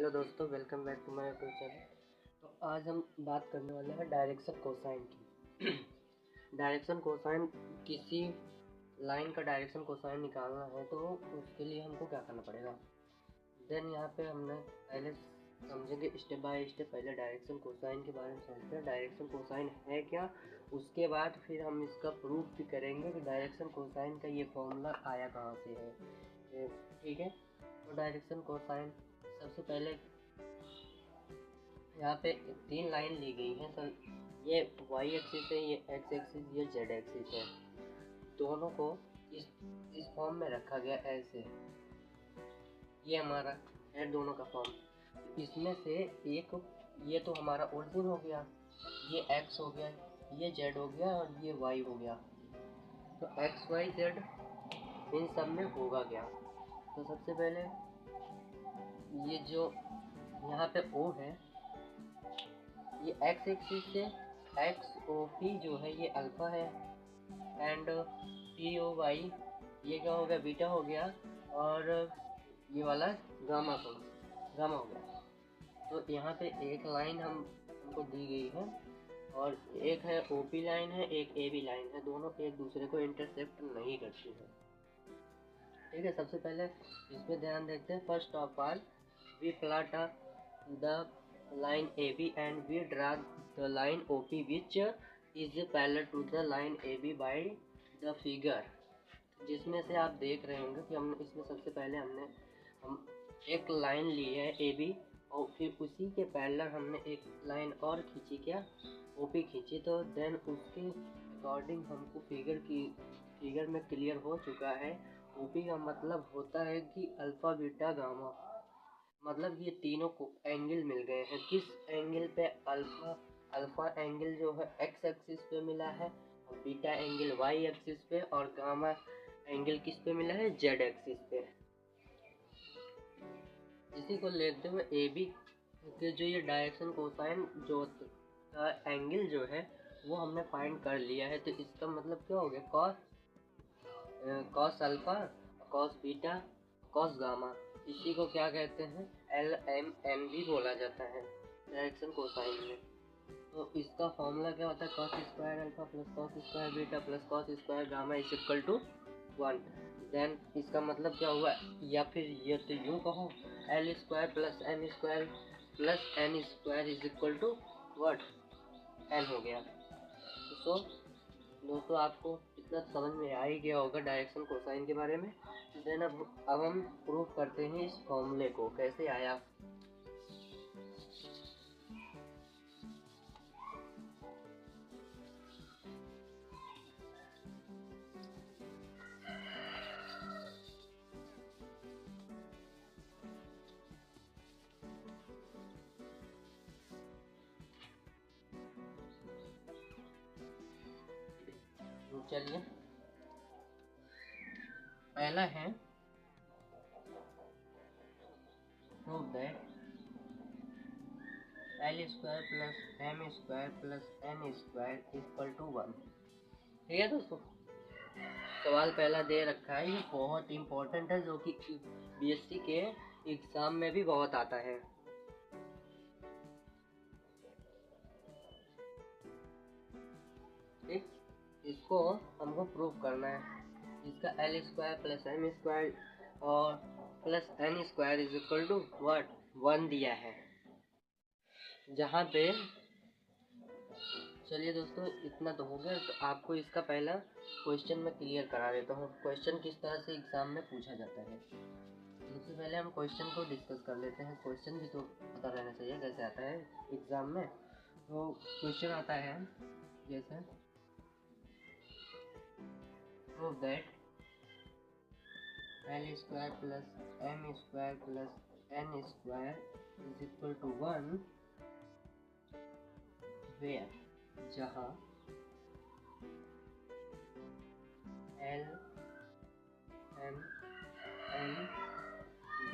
Hello दोस्तों, welcome back to my YouTube channel. तो आज हम बात करने वाले हैं डायरेक्शन कोसाइन की। डायरेक्शन कोसाइन, किसी लाइन का डायरेक्शन कोसाइन निकालना है तो उसके लिए हमको क्या करना पड़ेगा। देन यहाँ पे हमने पहले समझेंगे स्टेप बाय स्टेप। पहले डायरेक्शन कोसाइन के बारे में समझते हैं, डायरेक्शन कोसाइन है क्या। उसके बाद फिर हम इसका प्रूफ भी करेंगे कि डायरेक्शन कोसाइन का ये फॉर्मूला आया कहाँ से है। ठीक है, तो डायरेक्शन कोसाइन सबसे पहले यहाँ पे 3 लाइन ली गई है सर। ये y एक्सिस है, ये x एक्सिस, ये z एक्सिस है। दोनों को इस फॉर्म में रखा गया ऐसे। ये हमारा है दोनों का फॉर्म। इसमें से एक, ये तो हमारा ओरिजिन हो गया, ये x हो गया, ये z हो गया और ये y हो गया। तो x y z इन सब में होगा क्या। तो सबसे पहले ये जो यहाँ पे O है, ये x एक्सिस से XOP जो है ये अल्फा है, एंड POY ये क्या हो गया, बीटा हो गया, और ये वाला गामा हो गया। तो यहाँ पे एक लाइन हमको दी गई है और एक है OP लाइन है, एक AB लाइन है। दोनों एक दूसरे को इंटरसेक्ट नहीं करती है। ठीक है, सबसे पहले इसमें ध्यान देते हैं। First of all we plot the line AB and we draw the line OP which is parallel to the line AB by the figure। जिसमें से आप देख रहे होंगे कि हमने इसमें सबसे पहले हम एक लाइन ली है AB और फिर उसी के पैरेलल हमने एक लाइन और खींची, क्या, OP खींची। तो देन उसके अकॉर्डिंग हमको फिगर में क्लियर हो चुका है। OP का मतलब होता है कि अल्फा बीटा गामा, मतलब ये तीनों को एंगल मिल गए हैं। किस एंगल पे, अल्फा एंगल जो है x एक्सिस पे मिला है, और बीटा एंगल y एक्सिस पे, और गामा एंगल किस पे मिला है, z एक्सिस पे। इसी को लेते हुए AB के जो ये डायरेक्शन कोसाइन जो का एंगल जो है वो हमने फाइंड कर लिया है। तो इसका मतलब क्या हो गया, cos alpha, cos beta, cos gamma. इसी को क्या कहते हैं, LMN भी बोला जाता है डायरेक्शन कोसाइन में। तो इसका फॉर्मूला क्या होता है, cos square alpha plus cos square beta plus cos square gamma is equal to 1। Then इसका मतलब क्या हुआ, या फिर ये तो यूँ कहो, L square plus M square plus N square is equal to what, N हो गया। तो दोस्तों आपको इतना समझ में आ ही गया होगा डायरेक्शन कोसाइन के बारे में। देन अब हम प्रूफ करते हैं इस फॉर्मूले को कैसे आया। चलिए, पहला है prove that L square plus M square plus N square equal to 1। ठीक है दोस्तों, सवाल पहला दे रखा है, ये बहुत इम्पोर्टेंट है, जो कि BSc के एग्जाम में भी बहुत आता है। ठीक, इसको हमको प्रूव करना है। इसका L square plus M square और plus N square is equal to what, 1 दिया है। जहाँ पे, चलिए दोस्तों इतना तो हो गया। तो आपको इसका पहला क्वेश्चन में क्लियर करा देता हूँ, क्वेश्चन किस तरह से एग्जाम में पूछा जाता है। सबसे पहले हम क्वेश्चन को डिस्कस कर लेते हैं। क्वेश्चन भी तो पता रहना चाहिए कैसे आता है एग्जाम में। तो क्वेश्चन आता है जैसे, prove that L square plus M square plus N square is equal to 1 where, जहाँ L M N B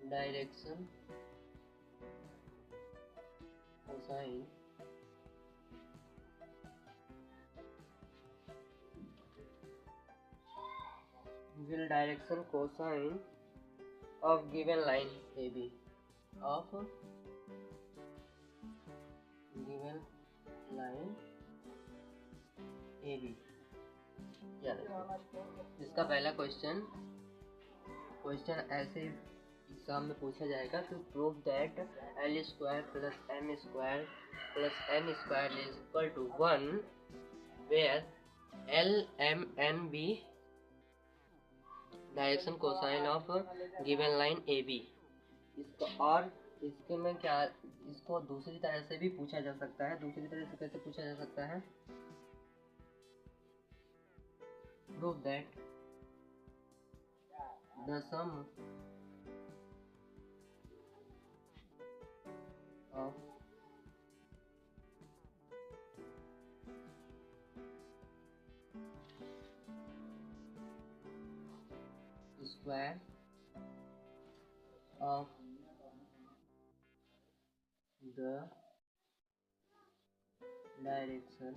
direction cosine will direction cosine of given line AB of given line AB। इसका पहला question ऐसे exam में पूछा जाएगा कि prove that L square plus M square plus N square is equal to 1 where L M N be direction cosine of given line AB। इसको और इसके में क्या, इसको दूसरी तरह से भी पूछा जा सकता है। दूसरी तरह से कैसे पूछा जा सकता है? Prove that the sum of square of the direction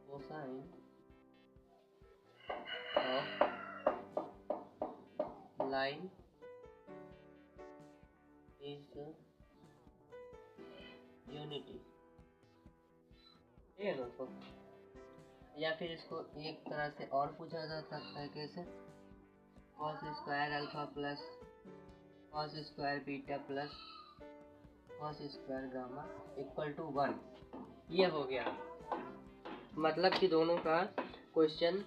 cosine of line is unity। ठीक है दोस्तों, या फिर इसको एक तरह से और पूछा जा सकता है कैसे? cos square alpha plus cos square beta plus cos square gamma equal to 1। ये हो गया। मतलब कि दोनों का क्वेश्चन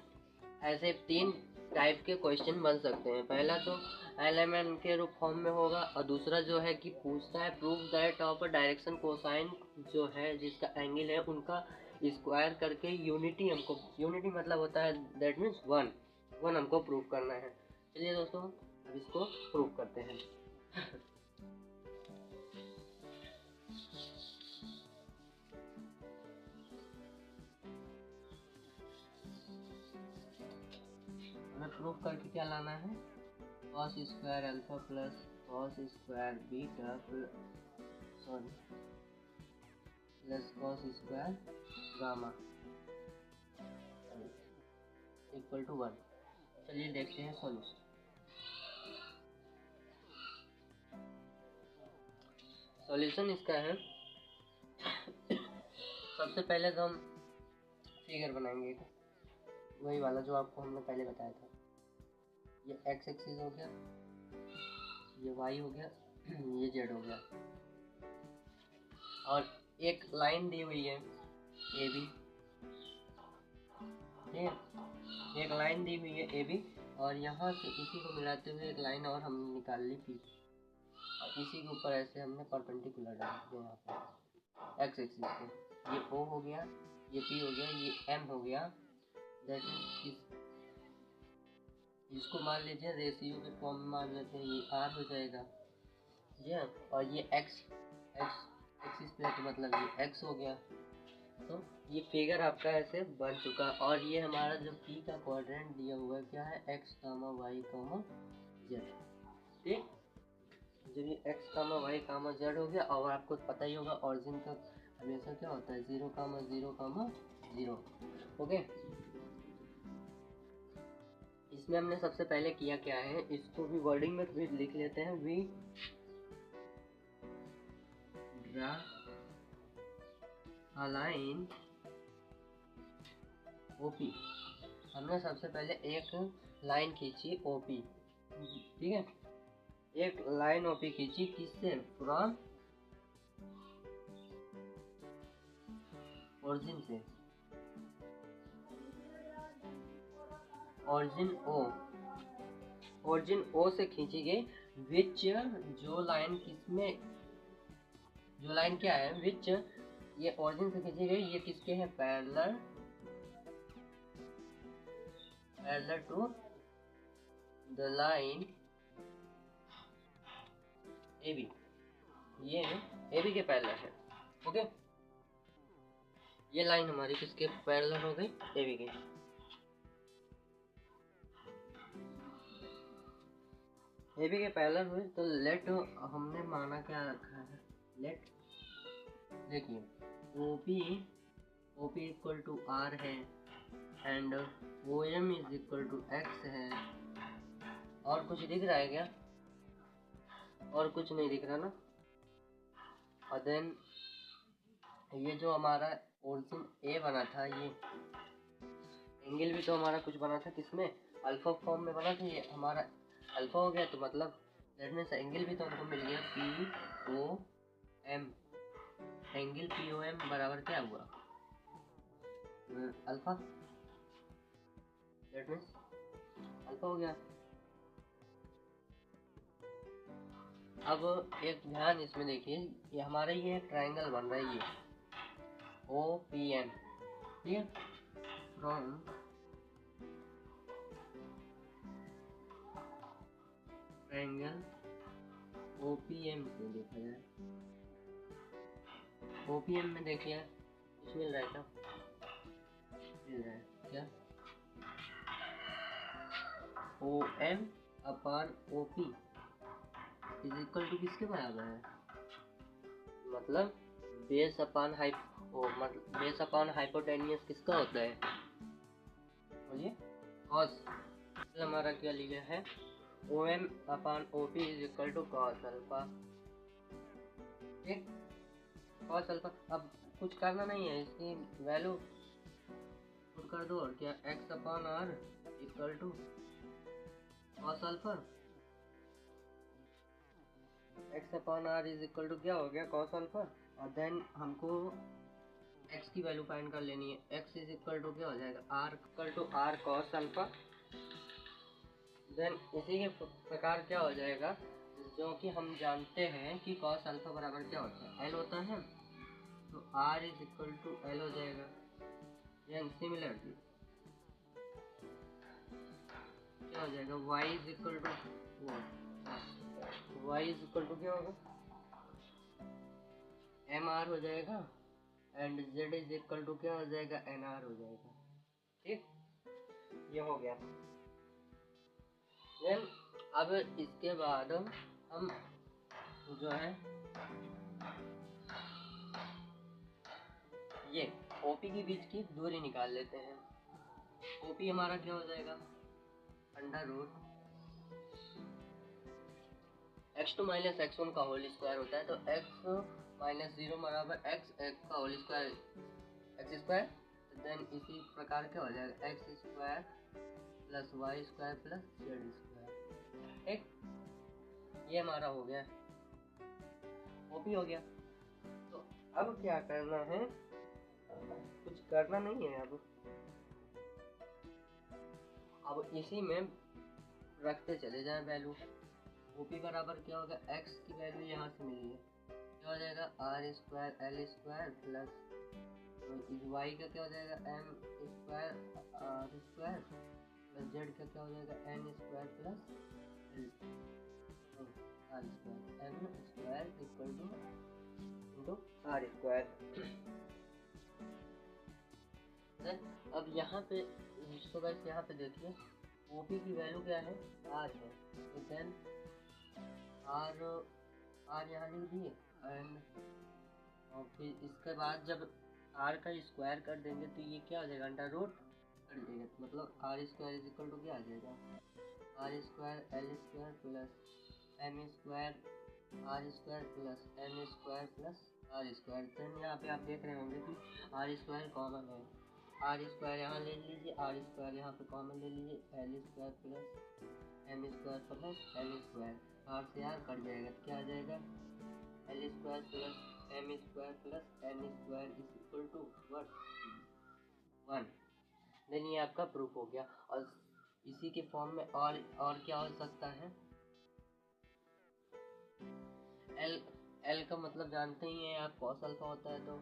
ऐसे 3 टाइप के क्वेश्चन बन सकते हैं। पहला तो एलिमेंट के रूप फॉर्म में होगा, और दूसरा जो है कि पूछता है prove that of direction cosine जो है जिसका एंगल है उनका स्क्वायर करके यूनिटी, हमको यूनिटी मतलब होता है दैट मीन्स 1 हमको प्रूव करना है। चलिए दोस्तों अब इसको प्रूव करते हैं। हमें प्रूव करके क्या लाना है? cos square alpha plus cos square beta plus cos square gamma equal to 1। चलिए देखते हैं सॉल्यूशन। सॉल्यूशन इसका है, सबसे पहले तो हम फिगर बनाएंगे, वही वाला जो आपको हमने पहले बताया था। ये x एक्सिस हो गया, ये y हो गया, ये z हो गया, और एक लाइन दी हुई है AB। ठीक है, एक लाइन दी हुई है AB, और यहाँ से इसी को मिलाते हुए एक लाइन और हमने निकाल ली P, और इसी के ऊपर ऐसे हमने परपेंडिकुलर डाल दिया यहाँ पर x एक्सिस पे। ये O हो गया, ये P हो गया, ये M हो गया। दैट मीन्स इसको मान लीजिए रेशियो के फॉर्म में मान लेते हैं, ये R हो जाएगा जी। और ये x एक्सिस प्लेट मतलब ये x हो गया। तो ये फिगर आपका ऐसे बन चुका, और ये हमारा जो P का क्वाड्रेंट दिया हुआ है क्या है? x, y, z। ठीक, जब ये x, y, z हो गया, और आपको पता ही होगा ऑरिजिन का हमेशा क्या होता है? 0, 0, 0। ओके, इसमें हमने सबसे पहले किया क्या है, इसको भी वर्डिंग में भी लिख लेते हैं। We draw a line OP। हमने सबसे पहले एक लाइन खींची OP। ठीक है, एक लाइन OP खींची, किससे? फ्रॉम ओरिजिन से, ओरिजिन O से खींची गई। विच जो लाइन किसमें, जो लाइन क्या है? विच ये ओरिजिन से खींची गई, ये किसके हैं? Parallel to the line AB। ये AB के पैरेलल है। ओके, ये लाइन हमारी किसके पैरेलल हो गई? AB के। AB के पैरेलल हुए तो लेट हमने माना क्या रखा है? लेट देखिए OP इक्वल टू R है, and OM is equal to X है, और कुछ दिख रहा है क्या? और कुछ नहीं दिख रहा ना। और देन ये जो हमारा ओरिजिन ए बना था, ये एंगल भी तो हमारा कुछ बना था, किसमें? अल्फा फॉर्म में बना था। ये हमारा अल्फा हो गया, तो मतलब दैट मीन्स एंगल भी तो हमको मिल गया P O M. Angle P O M बराबर क्या हुआ? अल्फा। दैट मीन्स अल्फा हो गया। अब एक ध्यान इसमें देखिए, ये हमारा ये ट्रायंगल बन रहा है, ये ओ पी एम, ठीक है? From triangle O P M से देखा जाए, ओ पी एम में देखिए कुछ मिल रहा है क्या? मिल रहा है क्या? O M upon O P is equal to किसके बराबर है? मतलब बेस अपॉन मतलब बेस अपॉन हाइपोटेनियस किसका होता है? बोलिए। कॉस। हमारा क्या लिया है? O M upon O P is equal to cos alpha. ठीक, कॉस अल्फा। अब कुछ करना नहीं है, इसकी वैल्यू पुट कर दो, और क्या? X upon R equal to cos alpha. X upon R is equal to क्या हो गया? Cos alpha. और देन हमको एक्स की वैल्यू फाइंड कर लेनी है। एक्स इज इक्वल टू क्या हो जाएगा? R equal to R cos alpha. Then इसी के प्रकार क्या हो जाएगा, जो कि हम जानते हैं कि कॉस अल्फा बराबर क्या होता है? एल होता है, तो R is equal to L हो जाएगा। देन सिमिलरली क्या हो जाएगा? Y is equal to Y is equal to क्या होगा? एम आर हो जाएगा, and Z is equal to क्या हो जाएगा? एन आर हो जाएगा। ठीक, ये हो गया। देन अब इसके बाद हम जो है ये ओपी के बीच की दूरी निकाल लेते हैं। ओपी हमारा क्या हो जाएगा? Under root X two minus X one का होल स्क्वायर होता है, तो एक्स माइनस जीरो बराबर एक्स का whole square X square. Then इसी प्रकार क्या हो जाएगा? X square plus Y square plus Z square. ठीक, ये हमारा हो गया, ओपी हो गया। तो अब क्या करना है? कुछ करना नहीं है। अब इसी में रखते चले जाएं वैल्यू। ओपी बराबर क्या होगा? एक्स की वैल्यू यहाँ से मिली है, क्या हो जाएगा? R square L square plus Y का क्या हो जाएगा? M square R square plus Z का क्या हो जाएगा? N square plus R square. N square equal to into R square. अब यहाँ पे तो गाइस यहाँ पे देखिए, ओपी की वैल्यू क्या है? आर है, तो देन आर यहाँ लिख दिए, एंड और फिर इसके बाद जब आर का स्क्वायर कर देंगे तो ये क्या आ जाएगा? अंडर रूट कर देंगे, मतलब R square is equal to क्या आ जाएगा? R square L square plus M square R square plus N square plus R square. Then यहाँ पे आप देख रहे होंगे कि आर स्क्वायर कॉमन है, आर स्क्वायर यहाँ ले लीजिए, आर स्क्वायर यहाँ पे कॉमन ले लीजिए, L square plus M square plus L square. R से आर कट जाएगा, क्या आ जाएगा? L square plus M square plus N square is equal to one. Then ये आपका प्रूफ हो गया। और इसी के फॉर्म में और क्या हो सकता है? एल का मतलब जानते ही हैं आप, कॉस अल्फा होता है, तो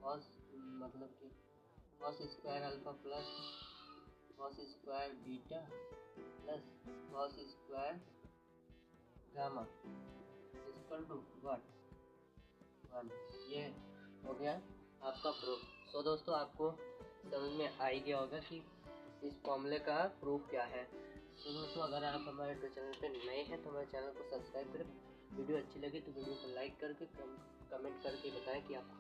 कॉस मतलब कि cos square alpha plus cos square beta plus cos square gamma equal to what? One. ये हो गया आपका प्रूफ। सो दोस्तों, आपको समझ में आ ही गया होगा कि इस फॉर्मूले का प्रूफ क्या है। तो दोस्तों, अगर आप हमारे चैनल पे नए हैं तो हमारे चैनल को सब्सक्राइब करें। वीडियो अच्छी लगी तो वीडियो को लाइक करके कमेंट करके बताएं कि आपको